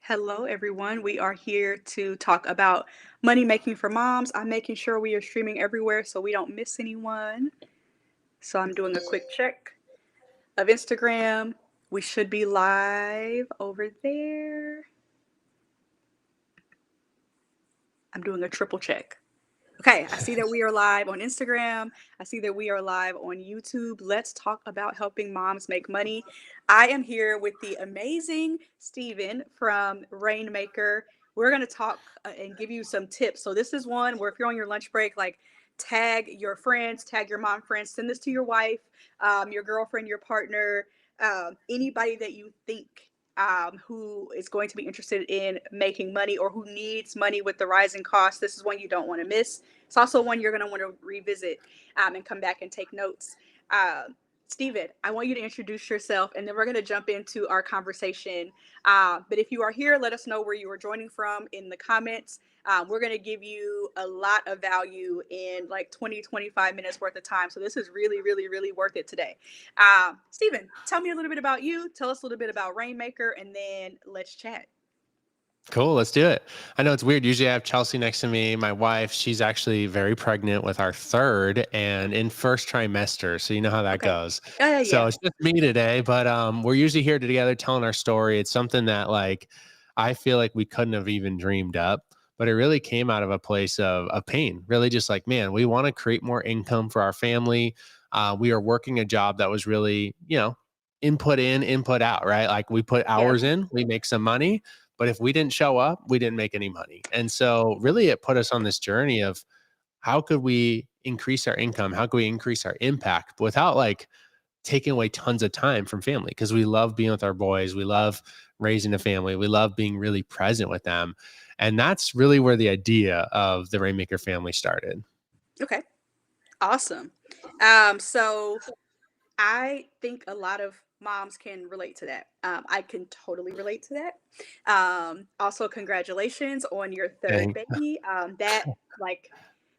Hello, everyone. We are here to talk about money making for moms. I'm making sure we are streaming everywhere so we don't miss anyone. So I'm doing a quick check of Instagram. We should be live over there. I'm doing a triple check. Okay, I see that we are live on Instagram. I see that we are live on YouTube. Let's talk about helping moms make money. I am here with the amazing Steven from Rainmaker. We're going to talk and give you some tips. So, this is one where if you're on your lunch break, like tag your friends, tag your mom friends, send this to your wife, your girlfriend, your partner, anybody that you think who is going to be interested in making money or who needs money with the rising costs. This is one you don't want to miss. It's also one you're going to want to revisit and come back and take notes. Steven, I want you to introduce yourself and then we're going to jump into our conversation. But if you are here, let us know where you are joining from in the comments. We're going to give you a lot of value in like 20-25 minutes worth of time. So this is really, really, really worth it today. Steven, tell me a little bit about you. Tell us a little bit about Rainmaker and then let's chat. Cool, let's do it. I know it's weird. Usually I have Chelsea next to me, my wife. She's actually very pregnant with our third and in first trimester. So you know how that Okay. goes. Yeah. So it's just me today, but we're usually here together telling our story. It's something that like I feel like we couldn't have even dreamed up, but it really came out of a place of pain. Really just like, man, we want to create more income for our family. We are working a job that was really, input in, input out, right? Like we put Yeah. hours in, we make some money, but if we didn't show up, we didn't make any money. And so really it put us on this journey of how could we increase our income? How could we increase our impact without like taking away tons of time from family? Because we love being with our boys. We love raising a family. We love being really present with them. And that's really where the idea of the Rainmaker family started. Okay. Awesome. So I think a lot of moms can relate to that. I can totally relate to that. Also, congratulations on your third Dang. baby.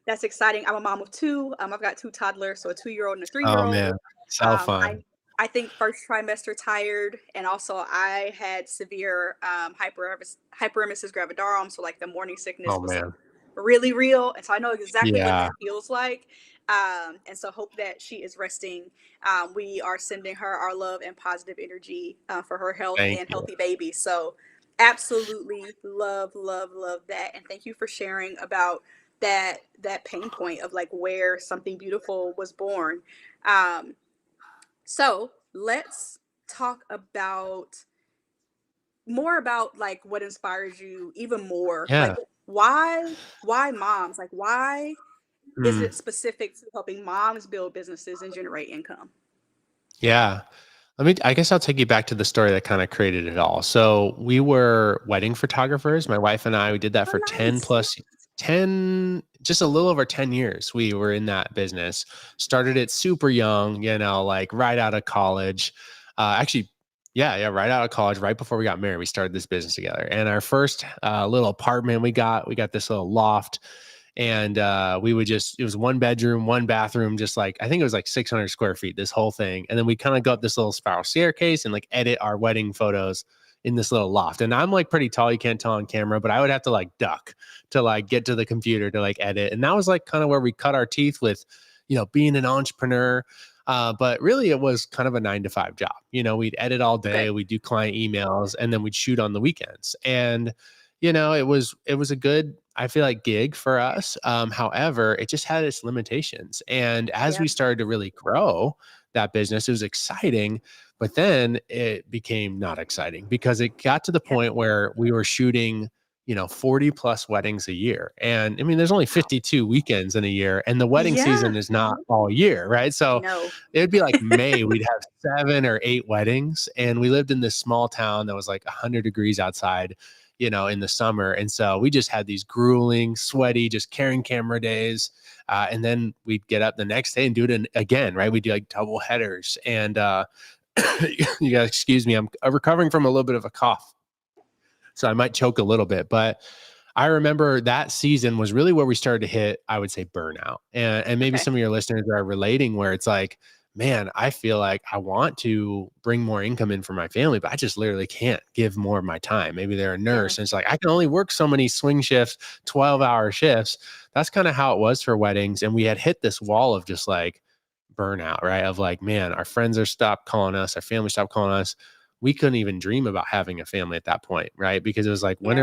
That's exciting. I'm a mom of two. I've got two toddlers, so a 2-year-old and a Oh 3-year-old. man. So Um, fun. I I think first trimester tired, and also I had severe hyperemesis gravidarum, so like the morning sickness Oh was like man. really real, and so I know exactly what Yeah. that feels like. And so hope that she is resting. We are sending her our love and positive energy for her health Thank and you. healthy baby. So absolutely love, love, love that, and thank you for sharing about that pain point of like where something beautiful was born. Um, so let's talk about more about like what inspires you even more. Like Yeah. why moms? Like why is Mm. it specific to helping moms build businesses and generate income? Yeah. I guess I'll take you back to the story that kind of created it all. So we were wedding photographers, my wife and I, we did that Oh, for 10 nice. plus 10, just a little over 10 years. We were in that business, started it super young, like right out of college. Actually, yeah, right out of college, right before we got married, we started this business together. And our first little apartment we got this little loft and we would just it was one bedroom, one bathroom, just like I think it was like 600 square feet, this whole thing. And then we kind of got this little spiral staircase and like edit our wedding photos in this little loft. And I'm like pretty tall, you can't tell on camera, but I would have to like duck to like get to the computer to like edit. And that was like kind of where we cut our teeth with being an entrepreneur. But really it was kind of a 9 to 5 job. We'd edit all day, Okay. we'd do client emails, and then we'd shoot on the weekends. And it was a good, I feel like, gig for us. However, it just had its limitations. And as Yeah. we started to really grow that business, it was exciting, but then it became not exciting because it got to the Yeah. point where we were shooting 40 plus weddings a year. And I mean, there's only Wow. 52 weekends in a year, and the wedding Yeah. season is not all year, right? So No. it would be like May, we'd have 7 or 8 weddings. And we lived in this small town that was like 100 degrees outside, in the summer. And so we just had these grueling, sweaty, just carrying camera days. And then we'd get up the next day and do it again, right? We'd do like double headers. And you guys, excuse me, I'm recovering from a little bit of a cough. So I might choke a little bit. But I remember that season was really where we started to hit, I would say, burnout. And maybe Okay. some of your listeners are relating where it's like, man, I feel like I want to bring more income in for my family, but I just literally can't give more of my time. Maybe they're a Yeah. nurse and it's like, I can only work so many swing shifts, 12-hour shifts. That's kind of how it was for weddings. And we had hit this wall of just like burnout, right? Of like, man, our friends are stopped calling us, our family stopped calling us. We couldn't even dream about having a family at that point, right? Because it was like, Yeah. when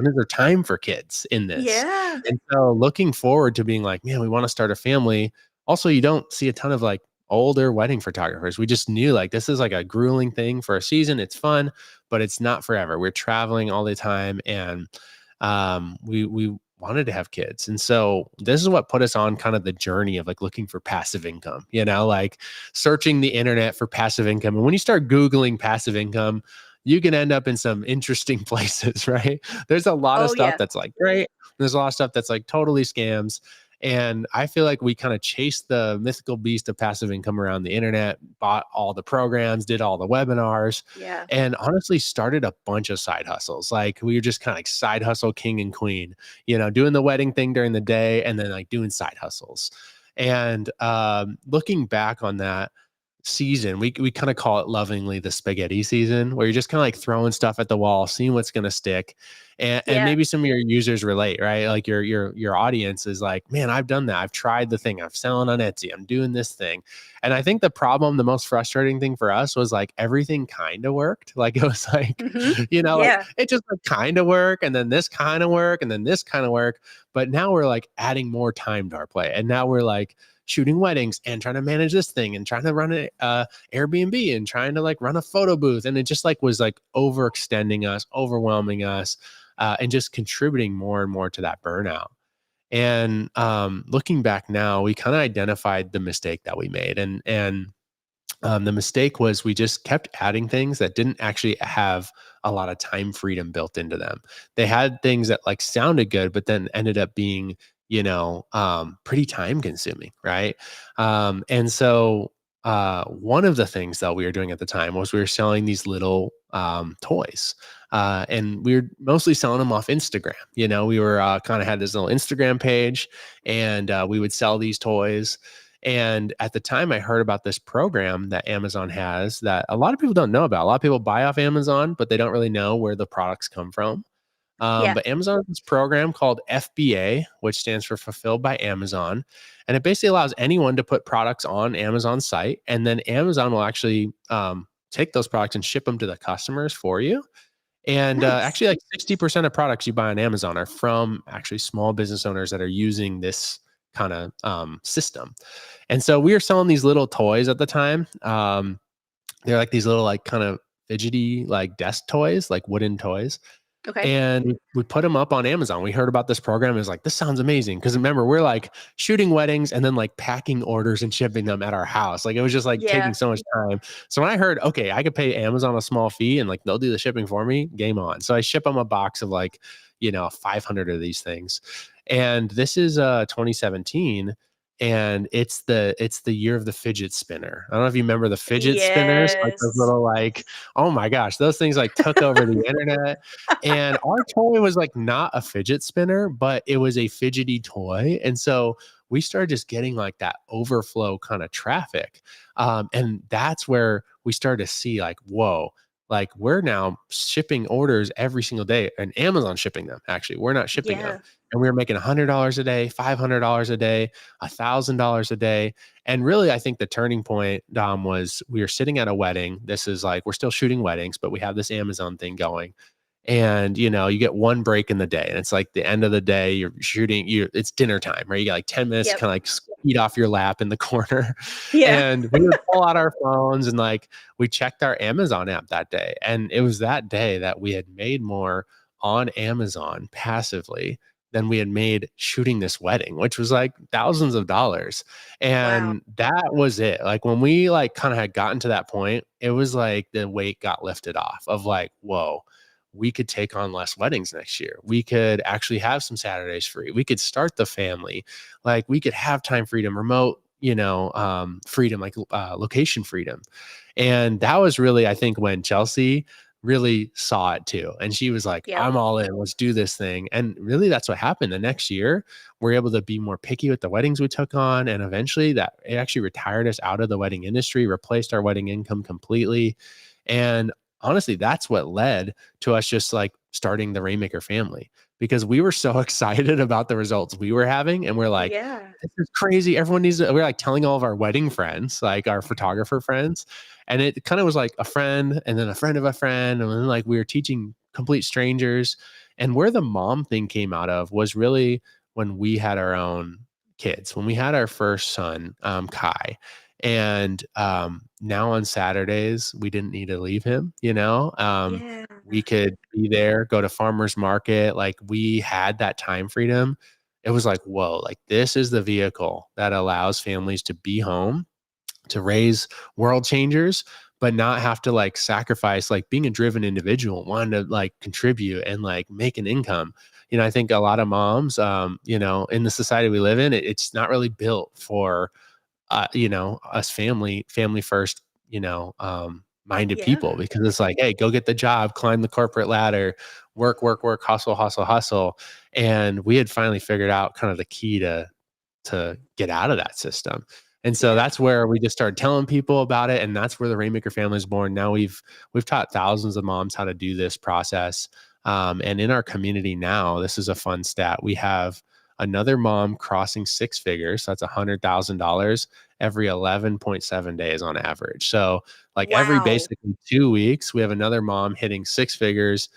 is there time for kids in this? Yeah. And so looking forward to being like, man, we want to start a family. Also, you don't see a ton of like older wedding photographers. We just knew like this is like a grueling thing for a season. It's fun, but it's not forever. We're traveling all the time, and we wanted to have kids. And so this is what put us on kind of the journey of like looking for passive income, like searching the internet for passive income. And when you start Googling passive income, you can end up in some interesting places, right? There's a lot of Oh stuff yeah. that's like great. There's a lot of stuff that's like totally scams. And I feel like we kind of chased the mythical beast of passive income around the internet, bought all the programs, did all the webinars, Yeah. and honestly started a bunch of side hustles. Like we were just kind of like side hustle king and queen, doing the wedding thing during the day and then like doing side hustles. And looking back on that season, we kind of call it lovingly the spaghetti season, where you're just kind of like throwing stuff at the wall, seeing what's going to stick. And Yeah. maybe some of your users relate, right? Like your audience is like, man, I've done that. I've tried the thing. I'm selling on Etsy. I'm doing this thing. And I think the most frustrating thing for us was like everything kind of worked. Like it was like, Hmm. like Yeah. it just like kind of work, and then this kind of work, and then this kind of work. But now we're like adding more time to our play. And now we're like shooting weddings and trying to manage this thing and trying to run an Airbnb and trying to like run a photo booth. And it just like was like overextending us, overwhelming us, and just contributing more and more to that burnout. And looking back now, we kind of identified the mistake that we made. And the mistake was we just kept adding things that didn't actually have a lot of time freedom built into them. They had things that like sounded good, but then ended up being, pretty time consuming, right? And so one of the things that we were doing at the time was we were selling these little toys. And we were mostly selling them off Instagram. We were kind of had this little Instagram page, and we would sell these toys. And at the time, I heard about this program that Amazon has that a lot of people don't know about. A lot of people buy off Amazon, but they don't really know where the products come from. Yeah. But Amazon has this program called FBA, which stands for Fulfilled by Amazon. And it basically allows anyone to put products on Amazon's site. And then Amazon will actually take those products and ship them to the customers for you. And Nice. actually, like 60% of products you buy on Amazon are from actually small business owners that are using this kind of system. And so we were selling these little toys at the time. They're like these little, like kind of fidgety, like desk toys, like wooden toys. Okay. And we put them up on Amazon. We heard about this program. It was like, this sounds amazing. Cause remember, we're like shooting weddings and then like packing orders and shipping them at our house. Like it was just like taking Yeah. so much time. So when I heard, okay, I could pay Amazon a small fee and like they'll do the shipping for me, game on. So I ship them a box of like, 500 of these things. And this is 2017. And it's the year of the fidget spinner. I don't know if you remember the fidget spinners, like those Yes. little like, oh my gosh, those things like took over the internet. And our toy was like not a fidget spinner, but it was a fidgety toy. And so we started just getting like that overflow kind of traffic. And that's where we started to see like, whoa, like we're now shipping orders every single day, and Amazon shipping them. Actually, we're not shipping them. Yeah. And we were making $100 a day, $500 a day, $1,000 a day. And really, I think the turning point, Dom, was we were sitting at a wedding. This is like, we're still shooting weddings, but we have this Amazon thing going. And you get one break in the day, and it's like the end of the day, you're shooting, it's dinner time, right? You got like 10 minutes to Yep. kind of like eat off your lap in the corner. Yeah. And we would pull out our phones and like we checked our Amazon app that day. And it was that day that we had made more on Amazon passively than we had made shooting this wedding, which was like thousands of dollars. Wow. And that was it. Like when we like kind of had gotten to that point, it was like the weight got lifted off of like, whoa, we could take on less weddings next year. We could actually have some Saturdays free. We could start the family. Like we could have time freedom, remote, freedom, like location freedom. And that was really, I think, when Chelsea really saw it too. And she was like, Yep. I'm all in, let's do this thing. And really that's what happened. The next year, we're able to be more picky with the weddings we took on. And eventually that it actually retired us out of the wedding industry, replaced our wedding income completely. And honestly, that's what led to us just like starting the Rainmaker family because we were so excited about the results we were having. And we're like, Yeah. this is crazy. Everyone needs to, we're like telling all of our wedding friends, like our photographer friends. And it kind of was like a friend and then a friend of a friend. And then like we were teaching complete strangers. And where the mom thing came out of was really when we had our own kids, when we had our first son, Kai. And now on Saturdays, we didn't need to leave him, you know? Yeah. We could be there, go to farmer's market. Like we had that time freedom. It was like, whoa, like this is the vehicle that allows families to be home, to raise world changers, but not have to like sacrifice like being a driven individual, wanting to like contribute and like make an income. You know, I think a lot of moms, you know, in the society we live in, it's not really built for you know, us family first, you know, minded people Yeah. because it's like, hey, go get the job, climb the corporate ladder, work, hustle, hustle, hustle. And we had finally figured out kind of the key to get out of that system. And so Yeah. that's where we just started telling people about it. And that's where the Rainmaker family is born. Now we've taught thousands of moms how to do this process. And in our community now, this is a fun stat. We have another mom crossing six figures. So that's $100,000 every 11.7 days on average. So like every Wow. basically 2 weeks, we have another mom hitting six figures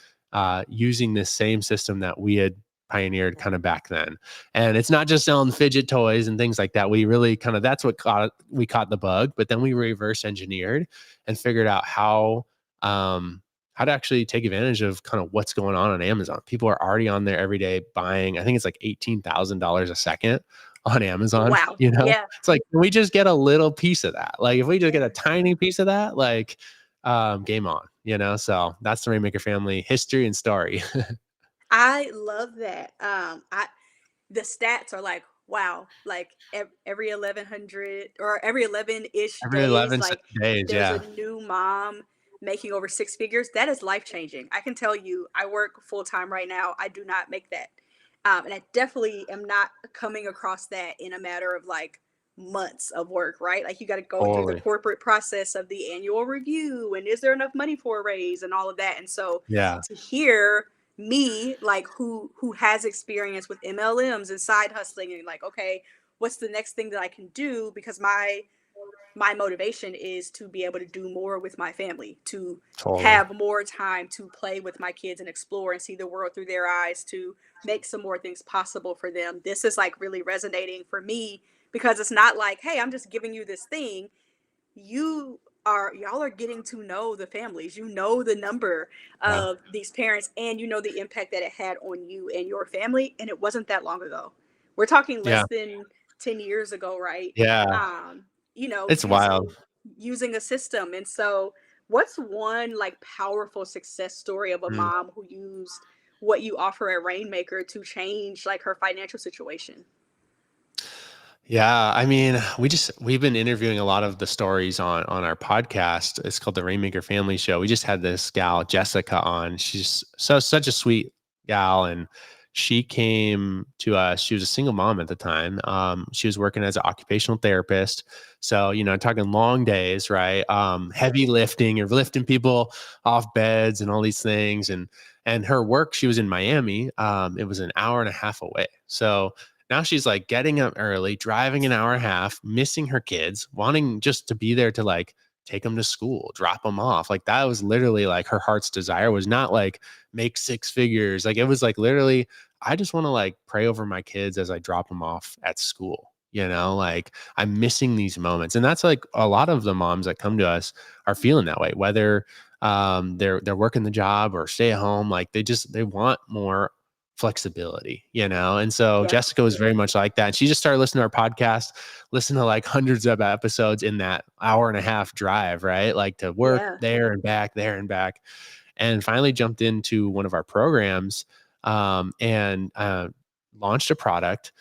using this same system that we had pioneered kind of back then. And it's not just selling fidget toys and things like that. We really kind of that's what we caught the bug, but then we reverse engineered and figured out um how to actually take advantage of kind of what's going on Amazon. People are already on there every day buying, I think it's like $18,000 a second on Amazon, Wow. you know? Yeah. It's like, can we just get a little piece of that? Like if we just get a Yeah. tiny piece of that, like game on, you know? So that's the Rainmaker family history and story. I love that. I the stats are like, wow, like every 1100 or every 11-ish Every days, 11 like days, there's a yeah. new mom making over six figures. That is life changing. I can tell you, I work full time right now. I do not make that. And I definitely am not coming across that in a matter of like months of work, right? Like you got to go through the Totally. corporate process of the annual review and is there enough money for a raise and all of that. And so Yeah. to hear me like who has experience with MLMs and side hustling and like, okay, what's the next thing that I can do, because my motivation is to be able to do more with my family, to Totally. have more time to play with my kids and explore and see the world through their eyes, to make some more things possible for them. This is like really resonating for me because it's not like, hey, I'm just giving you this thing. Y'all are getting to know the families. You know the number Yeah. of these parents and you know the impact that it had on you and your family, and it wasn't that long ago. We're talking Yeah. less than 10 years ago, right? Yeah. um you know, It's wild. using a system. And so what's one like powerful success story of a Mm. mom who used what you offer at Rainmaker to change like her financial situation? Yeah, I mean, we've been interviewing a lot of the stories on our podcast. It's called the Rainmaker Family Show. We just had this gal Jessica on. She's such a sweet gal, and she came to us. She was a single mom at the time. She was working as an occupational therapist, so you know, talking long days, right? Heavy lifting. You're lifting people off beds and all these things, and her work. She was in Miami. It was an hour and a half away, so now she's like getting up early, driving an hour and a half, missing her kids, wanting just to be there to like take them to school, drop them off. Like that was literally like her heart's desire was not like make six figures. Like it was like literally, I just want to like pray over my kids as I drop them off at school. You know, like I'm missing these moments. And that's like a lot of the moms that come to us are feeling that way, whether they're working the job or stay at home. Like they want more flexibility, you know? And so Yeah. Jessica was very much like that. And she just started listening to our podcast, listen to like hundreds of episodes in that hour and a half drive, right? Like to work Yeah. there and back, there and back. And finally jumped into one of our programs and launched a product.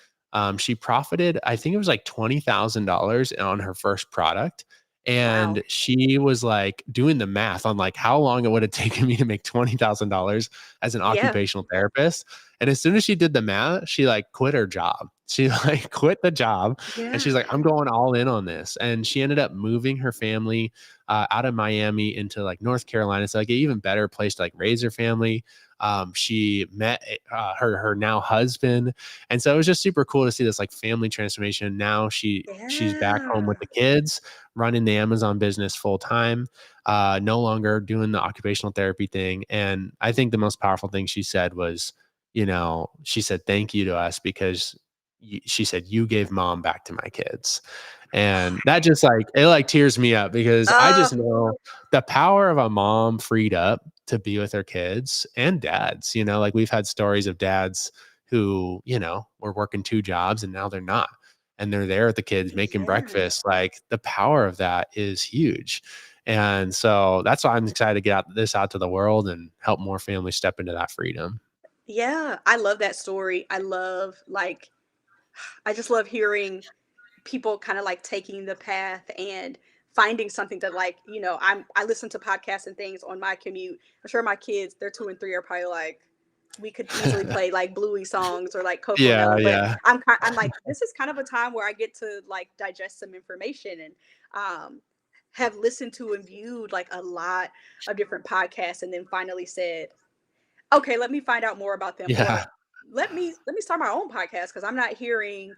She profited, I think it was like $20,000 on her first product. And Wow. she was like doing the math on like how long it would have taken me to make $20,000 as an Yeah. occupational therapist. And as soon as she did the math, she like quit her job. She like quit the job and Yeah. she's like, I'm going all in on this. And she ended up moving her family out of Miami into like North Carolina. It's like an even better place to like raise her family. She met her now husband, and so it was just super cool to see this like family transformation. Now she's back home with Yeah. the kids, running the Amazon business full time, no longer doing the occupational therapy thing. And I think the most powerful thing she said was, she said thank you to us because she said you gave mom back to my kids. And that just like it like tears me up because I Oh, just know the power of a mom freed up to be with their kids and dads, like we've had stories of dads who, were working two jobs and now they're not. And they're there with the kids making yeah. breakfast. Like the power of that is huge. And so that's why I'm excited to get this out to the world and help more families step into that freedom. Yeah. I love that story. I just love hearing people kind of like taking the path and finding something that I listen to podcasts and things on my commute. I'm sure my kids, they're 2 and 3, are probably like, we could easily play like Bluey songs or like Coco Yeah, Melon, but yeah. I'm like, this is kind of a time where I get to like digest some information and um have listened to and viewed like a lot of different podcasts and then finally said, okay, let me find out more about them, or Yeah, let me start my own podcast because I'm not hearing,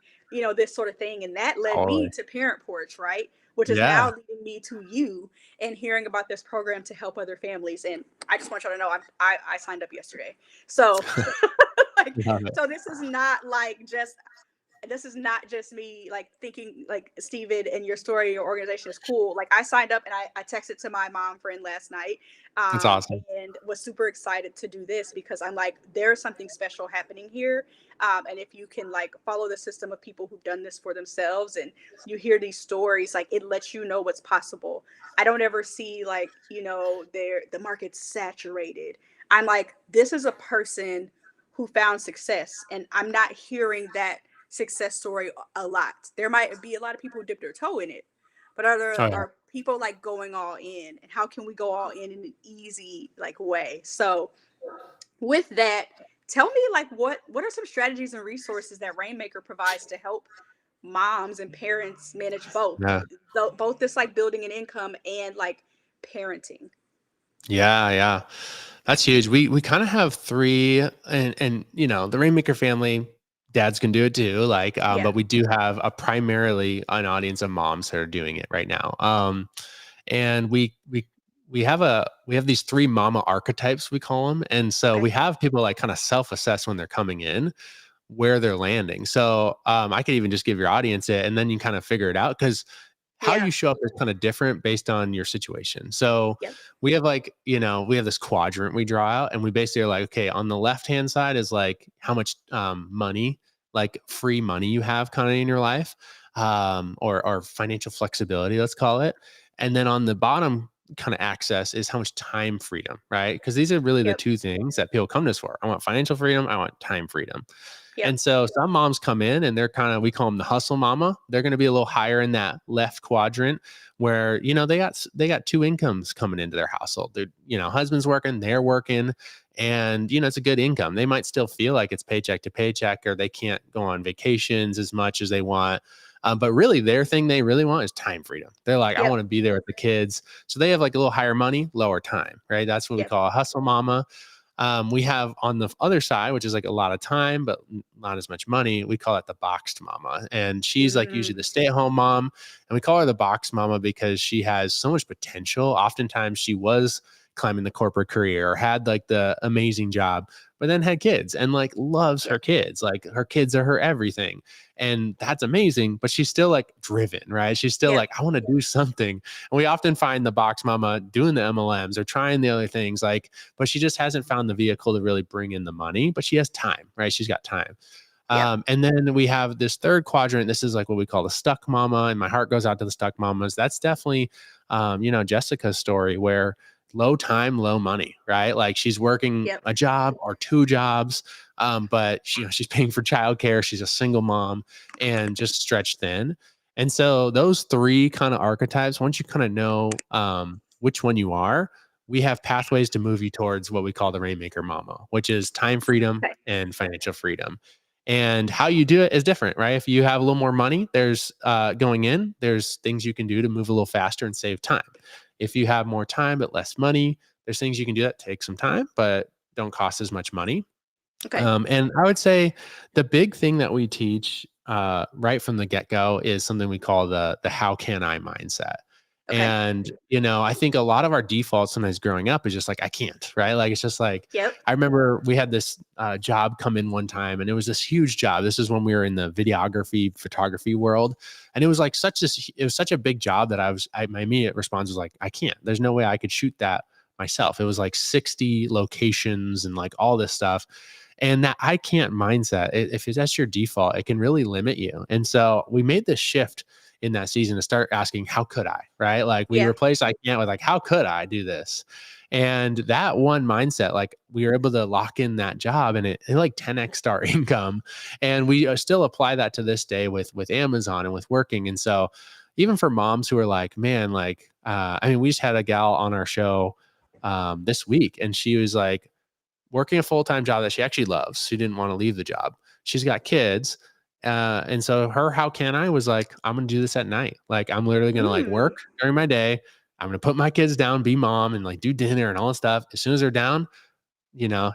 this sort of thing. And that led me totally. to Parent Porch, right? Which is now Yeah. leading me to you and hearing about this program to help other families. And I just want you to know I signed up yesterday. So like, Love it. so this is not just me like thinking like Steven and your story, your organization is cool. Like I signed up and I texted to my mom friend last night, It's awesome. and was super excited to do this because I'm like, there's something special happening here. And if you can like follow the system of people who've done this for themselves and you hear these stories, like it lets you know what's possible. I don't ever see like, the market's saturated. I'm like, this is a person who found success. And I'm not hearing that success story a lot. There might be a lot of people who dip their toe in it, but Oh yeah. are people like going all in? And how can we go all in an easy like way? So with that, tell me like what are some strategies and resources that Rainmaker provides to help moms and parents manage both, Yeah. both this like building an income and like parenting? Yeah, yeah. That's huge. We kind of have three and the Rainmaker family, dads can do it too. Like, Yeah. but we do have a primarily an audience of moms that are doing it right now. And we have these three mama archetypes, we call them. And so we Okay. have people like kind of self-assess when they're coming in where they're landing. So I could even just give your audience it and then you kind of figure it out because how Yeah. you show up is kind of different based on your situation. So Yep. we have like, we have this quadrant we draw out and we basically are like, okay, on the left hand side is like how much money, like free money you have kind of in your life, or financial flexibility, let's call it. And then on the bottom kind of access is how much time freedom, right? Because these are really the Yep. two things that people come to us for. I want financial freedom, I want time freedom. Yep. And so some moms come in and they're kind of, we call them the hustle mama. They're going to be a little higher in that left quadrant where, they got two incomes coming into their household. They're, husband's working, they're working, and, it's a good income. They might still feel like it's paycheck to paycheck or they can't go on vacations as much as they want. But really their thing they really want is time freedom. They're like, I Yep. want to be there with the kids. So they have like a little higher money, lower time, right? That's what we Yep. call a hustle mama. We have on the other side, which is like a lot of time, but not as much money. We call it the boxed mama. And she's like usually Mm, the stay at home mom. And we call her the boxed mama because she has so much potential. Oftentimes she was climbing the corporate career or had like the amazing job, but then had kids and like loves her yep. kids. Like her kids are her everything. And that's amazing. But she's still like driven, right? She's still Yep. like, I want to do something. And we often find the box mama doing the MLMs or trying the other things like, but she just hasn't found the vehicle to really bring in the money, but she has time, right? She's got time. Yep. And then we have this third quadrant. This is like what we call the stuck mama. And my heart goes out to the stuck mamas. That's definitely, Jessica's story where low time, low money, right? Like she's working Yep. a job or two jobs, but she's paying for childcare. She's a single mom and just stretched thin. And so those three kind of archetypes, once you kind of know which one you are, we have pathways to move you towards what we call the Rainmaker Mama, which is time freedom Okay. and financial freedom. And how you do it is different, right? If you have a little more money, there's going in, there's things you can do to move a little faster and save time. If you have more time but less money, there's things you can do that take some time but don't cost as much money. Okay. And I would say the big thing that we teach right from the get go is something we call the how can I mindset. Okay. And, I think a lot of our default sometimes growing up is just like, I can't, right? Like, it's just like, Yep. I remember we had this job come in one time and it was this huge job. This is when we were in the videography, photography world. And it was like it was such a big job that my immediate response was like, I can't, there's no way I could shoot that myself. It was like 60 locations and like all this stuff. And that I can't mindset, if that's your default, it can really limit you. And so we made this shift in that season to start asking, how could I? Right. Like we Yeah. replaced I can't with like, how could I do this? And that one mindset, like we were able to lock in that job and it like 10x our income. And we still apply that to this day with Amazon and with working. And so even for moms who are like, man, like, I mean, we just had a gal on our show this week and she was like, working a full-time job that she actually loves. She didn't want to leave the job. She's got kids. And so her how can I was like, I'm gonna do this at night. Like I'm literally gonna like Mm. work during my day. I'm gonna put my kids down, be mom, and like do dinner and all this stuff. As soon as they're down,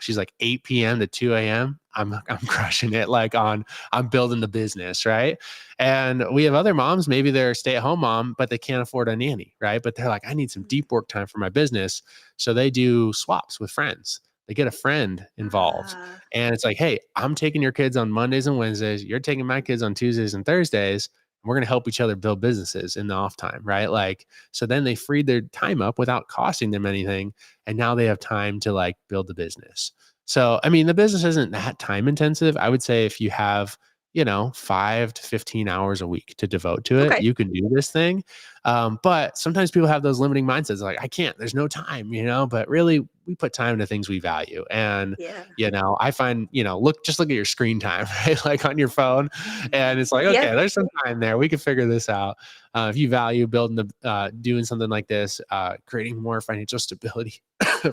she's like 8 p.m. to 2 a.m. I'm crushing it. Like I'm building the business, right? And we have other moms, maybe they're stay-at-home mom, but they can't afford a nanny, right? But they're like, I need some deep work time for my business. So they do swaps with friends. They get a friend involved. Ah. And it's like, hey, I'm taking your kids on Mondays and Wednesdays. You're taking my kids on Tuesdays and Thursdays. We're going to help each other build businesses in the off time, right? Like, so then they freed their time up without costing them anything. And now they have time to like build the business. So, I mean, the business isn't that time intensive. I would say if you have, 5 to 15 hours a week to devote to it, Okay. you can do this thing. But sometimes people have those limiting mindsets like, I can't, there's no time, but really we put time into things we value. And, Yeah. I find, just look at your screen time, right? Like on your phone. And it's like, Yeah. okay, there's some time there. We can figure this out. If you value doing something like this, creating more financial stability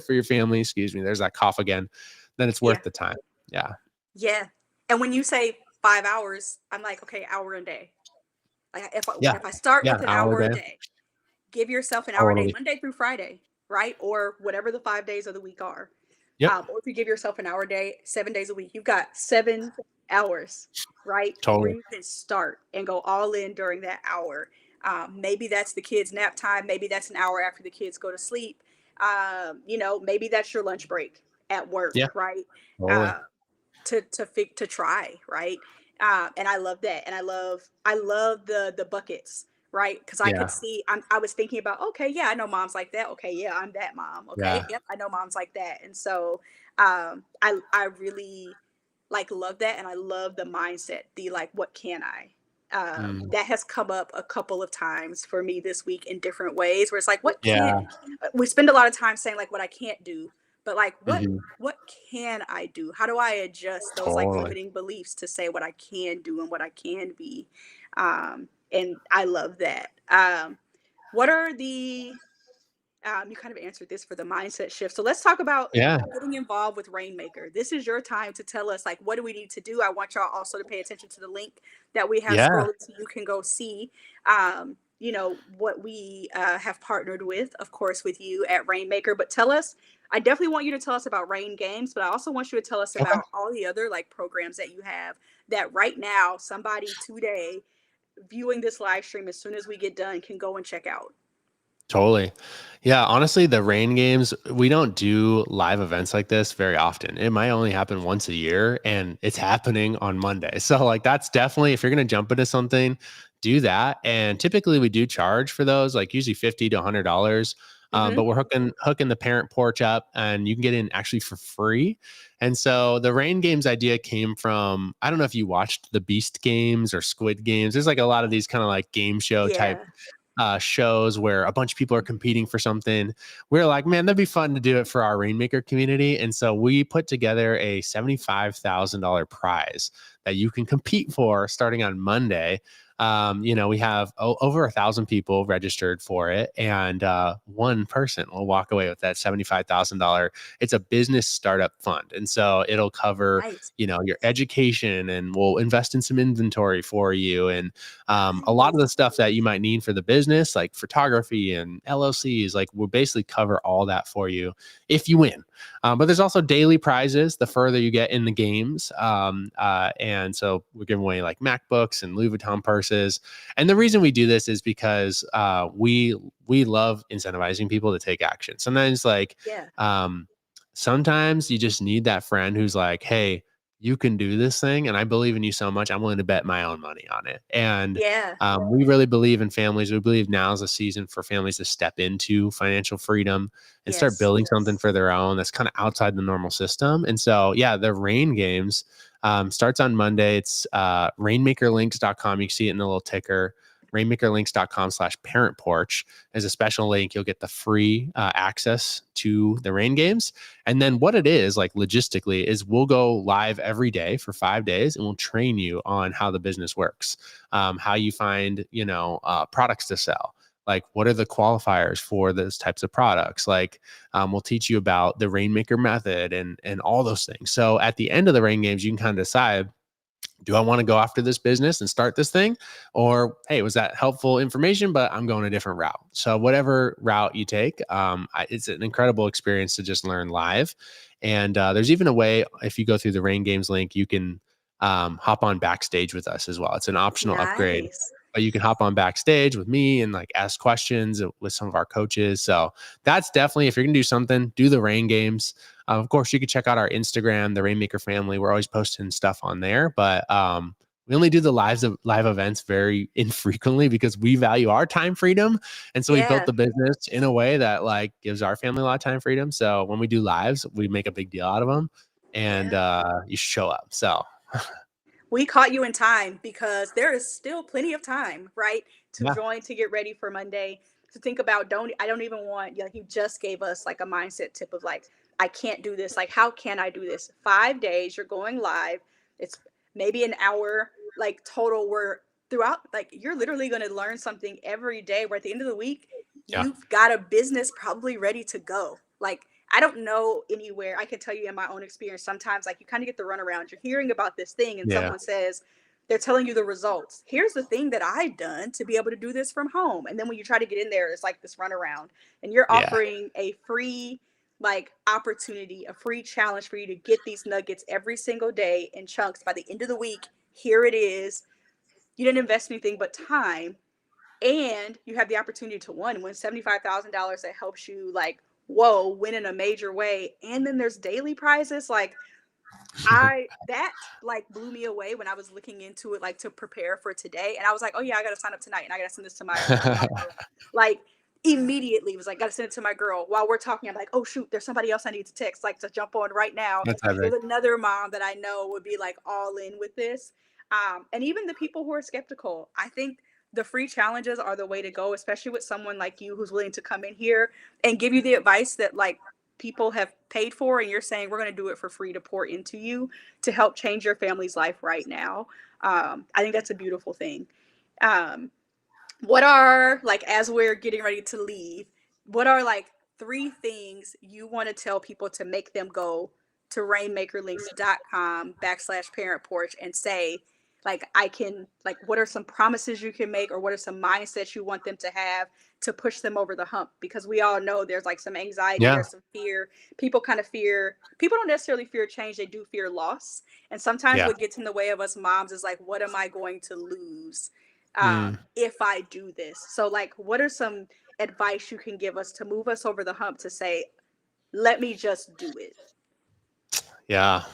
for your family, excuse me, there's that cough again, then it's Yeah. worth the time. Yeah. Yeah. And when you say 5 hours, I'm like, okay, hour a day. Like Yeah. if I start Yeah. with an Hour a hour a day. day, give yourself an hour a day, Totally. Monday through Friday, right? Or whatever the 5 days of the week are. Yep. Or if you give yourself an hour a day, 7 days a week, you've got 7 hours, right? Where Totally. you can start and go all in during that hour. Maybe that's the kids' nap time. Maybe that's an hour after the kids go to sleep. Maybe that's your lunch break at Yeah. work, right? Totally. Uh, to try, right? And I love that, and I love the buckets, right? Because I could Yeah. see, I was thinking about, okay, yeah, I know moms like that. Okay, yeah, I'm that mom. Okay, Yeah. yep, I know moms like that, and so I really like love that, and I love the mindset, the like, what can I? Mm. That has come up a couple of times for me this week in different ways, where it's like, what can't? Yeah. We spend a lot of time saying like what I can't do, but like Mhm. what can I do? How do I adjust those like Totally. limiting beliefs to say what I can do and what I can be? And I love that. What are the you kind of answered this for the mindset shift. So let's talk about Yeah. getting involved with Rainmaker. This is your time to tell us like what do we need to do. I want y'all also to pay attention to the link that we have Yeah. scrolling so you can go see what we have partnered with, of course, with you at Rainmaker. But tell us, I definitely want you to tell us about Rain Games, but I also want you to tell us Okay. about all the other like programs that you have that right now somebody today viewing this live stream as soon as we get done can go and check out. Totally. Yeah, honestly, the rain games, we don't do live events like this very often. It might only happen once a year and it's happening on Monday. So like that's definitely if you're going to jump into something, do that. And typically we do charge for those, like usually 50 to $100. But Hmm. we're hooking the parent porch up and you can get in actually for free. And so the rain games idea came from, I don't know if you watched the Beast games or Squid Games. There's like a lot of these kind of like game show type Yeah. shows where a bunch of people are competing for something. We're like, man, that'd be fun to do it for our Rainmaker community. And so we put together a $75,000 prize that you can compete for starting on Monday. We have over 1,000 people registered for it, and one person will walk away with that $75,000. It's a business startup fund, and so it'll cover Nice. your education, and we'll invest in some inventory for you, and a lot of Nice. the stuff that you might need for the business, like photography and LLCs, like we'll basically cover all that for you if you win. But there's also daily prizes the further you get in the games. And so we're giving away like MacBooks and Louis Vuitton purses. And the reason we do this is because we love incentivizing people to take action. Yeah. Sometimes you just need that friend who's like, hey, you can do this thing, and I believe in you so much. I'm willing to bet my own money on it. And Yeah. we really believe in families. We believe now is a season for families to step into financial freedom and start Yes. building something for their own that's kind of outside the normal system. And so, yeah, the Rain Games starts on Monday. It's rainmakerlinks.com. You can see it in the little ticker. Rainmakerlinks.com/parent porch. There's a special link. You'll get the free access to the Rain Games. And then what it is, like logistically, is we'll go live every day for 5 days, and we'll train you on how the business works, how you find, products to sell. Like, what are the qualifiers for those types of products? Like, we'll teach you about the Rainmaker method and all those things. So at the end of the Rain Games, you can kind of decide, do I want to go after this business and start this thing? Or, hey, was that helpful information, but I'm going a different route. So whatever route you take, it's an incredible experience to just learn live. And there's even a way, if you go through the Rain Games link, you can hop on backstage with us as well. It's an optional upgrade, Nice. but you can hop on backstage with me and like ask questions with some of our coaches. So that's definitely, if you're going to do something, do the Rain Games. Of course, you can check out our Instagram, the Rainmaker family. We're always posting stuff on there, but we only do the live events very infrequently because we value our time freedom. And so we built Yeah. the business in a way that like gives our family a lot of time freedom. So when we do lives, we make a big deal out of them, and Yeah. you show up. So We caught you in time because there is still plenty of time, right? To yeah, join, to get ready for Monday, to think about, I don't even want, like you just gave us like a mindset tip of like, I can't do this. Like, how can I do this? 5 days, you're going live. It's maybe an hour, like total where throughout, like you're literally going to learn something every day where at the end of the week, yeah, you've got a business probably ready to go. Like, I don't know anywhere. I can tell you in my own experience, sometimes like you kind of get the runaround. You're hearing about this thing and yeah, someone says, they're telling you the results. Here's the thing that I've done to be able to do this from home. And then when you try to get in there, it's like this runaround. And you're yeah, offering a free like opportunity, a free challenge for you to get these nuggets every single day in chunks. By the end of the week, here it is. You didn't invest anything but time, and you have the opportunity to win $75,000 that helps you like, whoa, win in a major way. And then there's daily prizes. Like, I that like blew me away when I was looking into it, like to prepare for today. And I was like, oh yeah, I gotta sign up tonight and I gotta send this to my girl. Like, immediately was like, gotta send it to my girl. While we're talking, I'm like, oh shoot, there's somebody else I need to text, like to jump on right now. that's There's epic. another mom that I know would be like all in with this. And even the people who are skeptical, I think the free challenges are the way to go, especially with someone like you who's willing to come in here and give you the advice that like people have paid for, and you're saying we're going to do it for free to pour into you to help change your family's life right now. I think that's a beautiful thing. um, what are, like, as we're getting ready to leave, what are like 3 things you want to tell people to make them go to rainmakerlinks.com/parent porch and say, like, I can, like, what are some promises you can make, or what are some mindsets you want them to have to push them over the hump? Because we all know there's like some anxiety, Yeah, there's some fear. People kind of fear, people don't necessarily fear change, they do fear loss. And sometimes yeah. what gets in the way of us moms is like, what am I going to lose Mm. if I do this? So, like, what are some advice you can give us to move us over the hump to say, let me just do it? Yeah.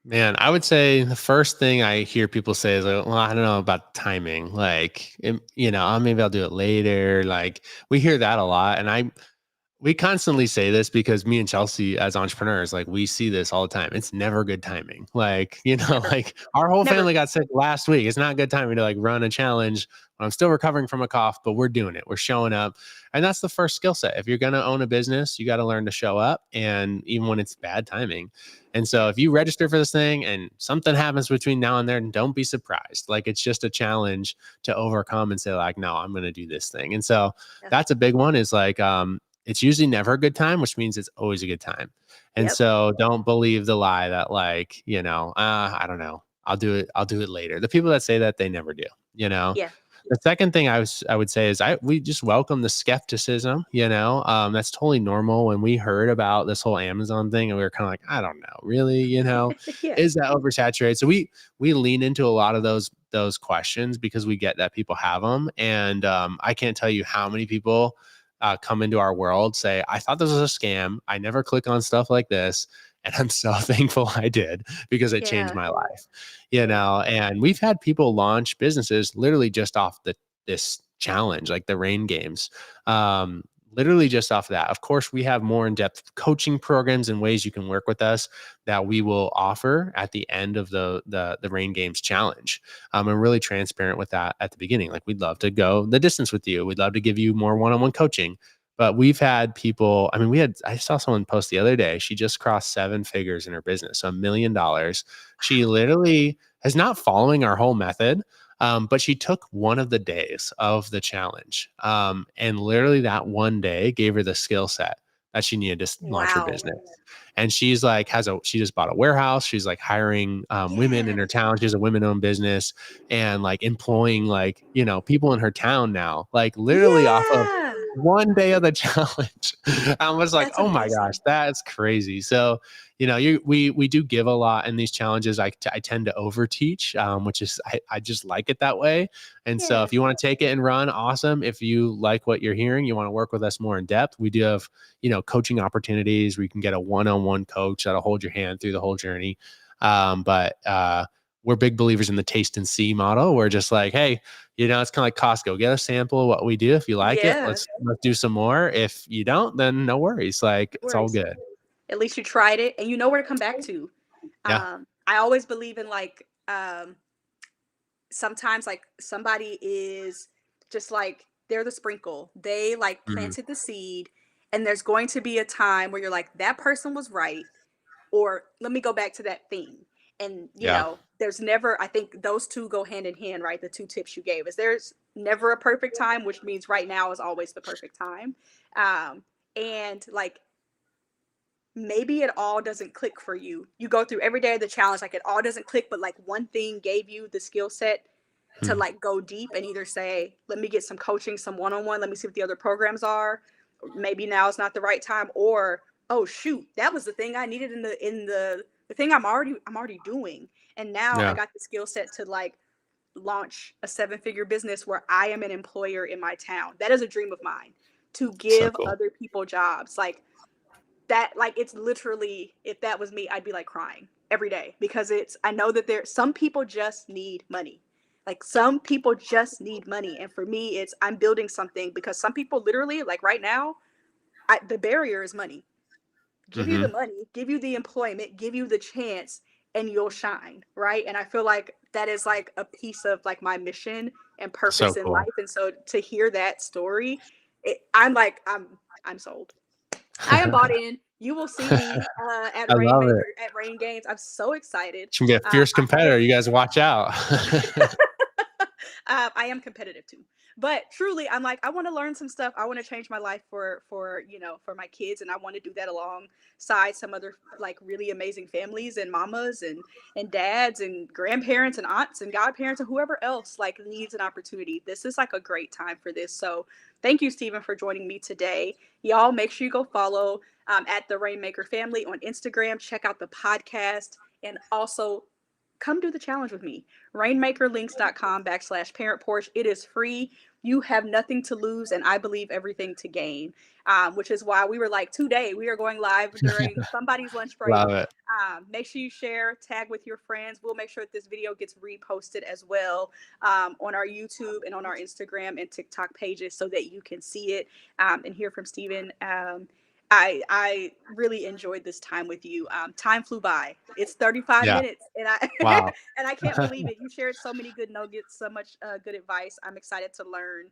Man, I would say the first thing I hear people say is like, well, I don't know about timing. Like, maybe I'll do it later. Like, we hear that a lot. And we constantly say this because me and Chelsea as entrepreneurs, like we see this all the time. It's never good timing. Like, Never, like our whole never. family got sick last week. It's not good timing to like run a challenge when I'm still recovering from a cough, but we're doing it. We're showing up. And that's the first skill set. If you're going to own a business, you got to learn to show up, and even when it's bad timing. And so if you register for this thing and something happens between now and then, don't be surprised. Like it's just a challenge to overcome and say like, no, I'm going to do this thing. And so Yeah. that's a big one is like, it's usually never a good time, which means it's always a good time. And Yep. so don't believe the lie that like, I don't know. I'll do it later. The people that say that, they never do, you know. Yeah. The second thing I would say is we just welcome the skepticism, that's totally normal. When we heard about this whole Amazon thing and we were kind of like, I don't know, really, Yeah. is that oversaturated? So we lean into a lot of those questions because we get that people have them. And I can't tell you how many people come into our world, say, I thought this was a scam. I never click on stuff like this. And I'm so thankful I did because it changed Yeah. my life, Yeah. and we've had people launch businesses literally just off this challenge, like the rain games. Um, Literally just off of that. Of course, we have more in-depth coaching programs and ways you can work with us that we will offer at the end of the rain games challenge. And really transparent with that at the beginning. Like we'd love to go the distance with you. We'd love to give you more one-on-one coaching. But we've had people, I mean, I saw someone post the other day, she just crossed 7 figures in her business, so $1 million. She literally is not following our whole method, but she took one of the days of the challenge. And literally that one day gave her the skill set that she needed to launch her Wow. business. And she's like, she just bought a warehouse. She's like hiring women in Yeah. her town. She has a women owned business and like employing like, people in her town now, like literally off of Yeah. one day of the challenge. I was like, That's oh my gosh, amazing. that's crazy. So, we do give a lot in these challenges. I tend to overteach, which is I just like it that way. And so Yeah. if you want to take it and run, awesome. If you like what you're hearing, you want to work with us more in depth, we do have, coaching opportunities where you can get a one-on-one coach that'll hold your hand through the whole journey. But we're big believers in the taste and see model. We're just like, hey, it's kind of like Costco. Get a sample of what we do. If you like it, Yeah. let's do some more. If you don't, then no worries. Like No it's all worries. good. At least you tried it and you know where to come back to. Yeah. I always believe in like sometimes like somebody is just like they're the sprinkle. They like Mhm. planted the seed and there's going to be a time where you're like that person was right or let me go back to that thing. And Yeah. there's never I think those two go hand in hand, right? The two tips you gave is there's never a perfect time, which means right now is always the perfect time. Um and like maybe it all doesn't click for you. You go through every day of the challenge, like it all doesn't click, but like one thing gave you the skill set to Hmm. like go deep and either say, let me get some coaching, some one-on-one, let me see what the other programs are. Maybe now is not the right time, or oh shoot, that was the thing I needed in the thing I'm already doing. And now I Yeah. got the skill set to like launch a seven-figure business where I am an employer in my town. That is a dream of mine to So give cool. other people jobs. Like that like it's literally if that was me I'd be like crying every day because it's I know that there some people just need money, like some people just need money, and for me it's I'm building something because some people literally like right now the barrier is money. Give you the Hmm. money, give you the employment, give you the chance, and you'll shine, right? And I feel like that is like a piece of like my mission and So purpose in cool. life, and so to hear that story I'm like I'm sold. I am bought in. You will see me at I love it. Rainmaker at Rain Games. I'm so excited. She can be a fierce I competitor. am You guys watch out. I am competitive too. But truly, I'm like, I want to learn some stuff. I want to change my life for for my kids, and I want to do that alongside some other like really amazing families and mamas and dads and grandparents and aunts and godparents and whoever else like needs an opportunity. This is like a great time for this. So thank you, Stephen, for joining me today. Y'all make sure you go follow at the Rainmaker family on Instagram. Check out the podcast and also come do the challenge with me. Rainmakerlinks.com/parent porch. It is free. You have nothing to lose, and I believe everything to gain. Which is why we were like, today we are going live during somebody's lunch break. Love it. Make sure you share, tag with your friends. We'll make sure that this video gets reposted as well on our YouTube and on our Instagram and TikTok pages so that you can see it and hear from Stephen. I really enjoyed this time with you. Time flew by. It's 35 Yeah. minutes, and I Wow. and I can't believe it. You shared so many good nuggets, so much good advice. I'm excited to learn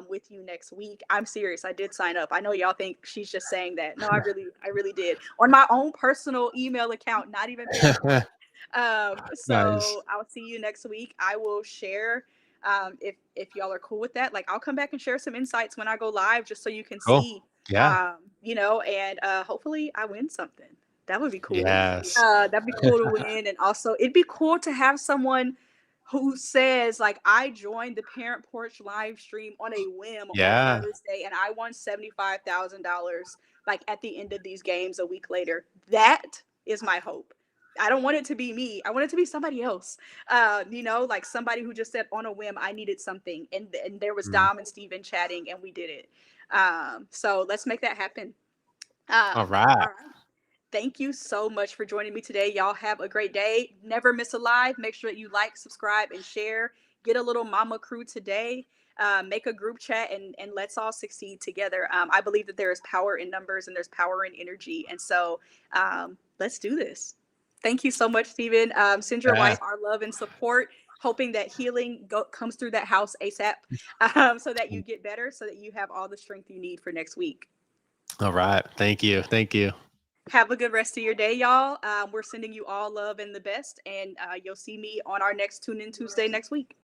with you next week. I'm serious. I did sign up. I know y'all think she's just saying that. No, I really did on my own personal email account, not even Parent Porch. Nice. So I'll see you next week. I will share if y'all are cool with that. Like I'll come back and share some insights when I go live, just so you can Cool. see Yeah. and hopefully I win something. That would be cool. Yes. That'd be cool to win. And also, it'd be cool to have someone who says, like, I joined the Parent Porch live stream on a whim on Yeah. Thursday and I won $75,000, like, at the end of these games a week later. That is my hope. I don't want it to be me. I want it to be somebody else. Like somebody who just said on a whim, I needed something. And there was Mm. Dom and Steven chatting and we did it. So let's make that happen. All right. All right. Thank you so much for joining me today. Y'all have a great day. Never miss a live. Make sure that you like, subscribe, and share. Get a little mama crew today. Make a group chat and let's all succeed together. I believe that there is power in numbers and there's power in energy. And so let's do this. Thank you so much, Stephen. Send your Yeah. wife our love and support, hoping that healing comes through that house ASAP so that you get better, so that you have all the strength you need for next week. All right. Thank you. Thank you. Have a good rest of your day, y'all. We're sending you all love and the best, and you'll see me on our next Tune In Tuesday next week.